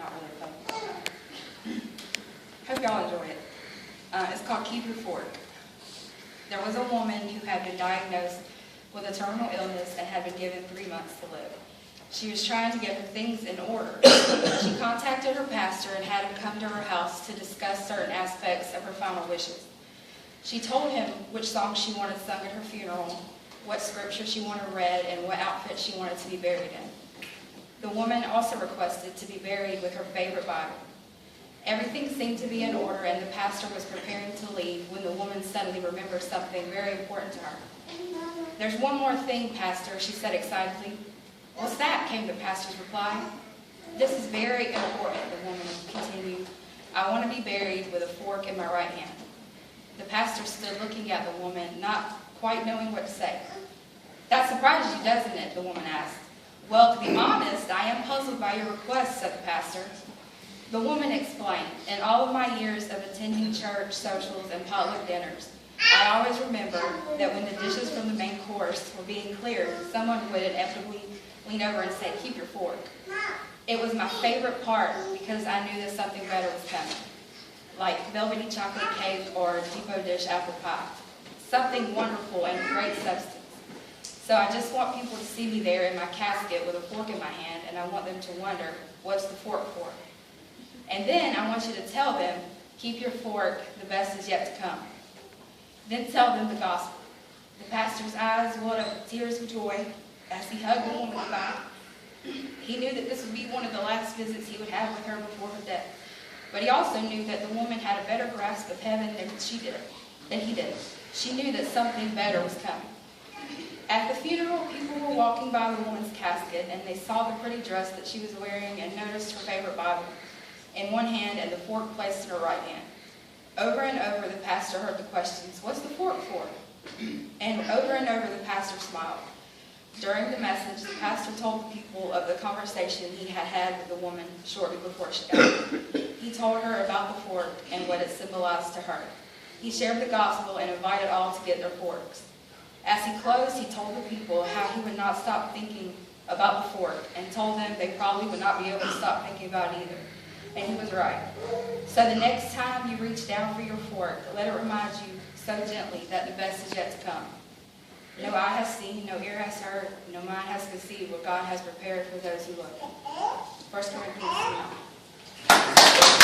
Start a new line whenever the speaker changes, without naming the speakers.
not really fun. Hope y'all enjoy it. It's called Keep Your Fork. There was a woman who had been diagnosed with a terminal illness and had been given 3 months to live. She was trying to get her things in order. She contacted her pastor and had him come to her house to discuss certain aspects of her final wishes. She told him which song she wanted sung at her funeral, what scripture she wanted read, and what outfit she wanted to be buried in. The woman also requested to be buried with her favorite Bible. Everything seemed to be in order, and the pastor was preparing to leave when the woman suddenly remembered something very important to her. "There's one more thing, Pastor," she said excitedly. "What's that?" came the pastor's reply. "This is very important," the woman continued. "I want to be buried with a fork in my right hand." The pastor stood looking at the woman, not quite knowing what to say. "That surprises you, doesn't it?" the woman asked. "Well, to be honest, I am puzzled by your request," said the pastor. The woman explained, "In all of my years of attending church socials and potluck dinners, I always remembered that when the dishes from the main course were being cleared, someone would inevitably lean over and say, 'Keep your fork.' It was my favorite part because I knew that something better was coming, like velvety chocolate cake or depot dish apple pie, something wonderful and of great substance. So I just want people to see me there in my casket with a fork in my hand, and I want them to wonder, what's the fork for? And then I want you to tell them, keep your fork, the best is yet to come. Then tell them the gospel." The pastor's eyes welled up with tears of joy as he hugged the woman goodbye. He knew that this would be one of the last visits he would have with her before her death. But he also knew that the woman had a better grasp of heaven than he did. She knew that something better was coming. At the funeral, people were walking by the woman's casket, and they saw the pretty dress that she was wearing and noticed her favorite Bible in one hand and the fork placed in her right hand. Over and over, the pastor heard the questions, "What's the fork for?" And over the pastor smiled. During the message, the pastor told the people of the conversation he had had with the woman shortly before she died. He told her about the fork and what it symbolized to her. He shared the gospel and invited all to get their forks. As he closed, he told the people how he would not stop thinking about the fork and told them they probably would not be able to stop thinking about it either. And he was right. So the next time you reach down for your fork, let it remind you so gently that the best is yet to come. No eye has seen, no ear has heard, no mind has conceived what God has prepared for those who love Him. 1 Corinthians 9.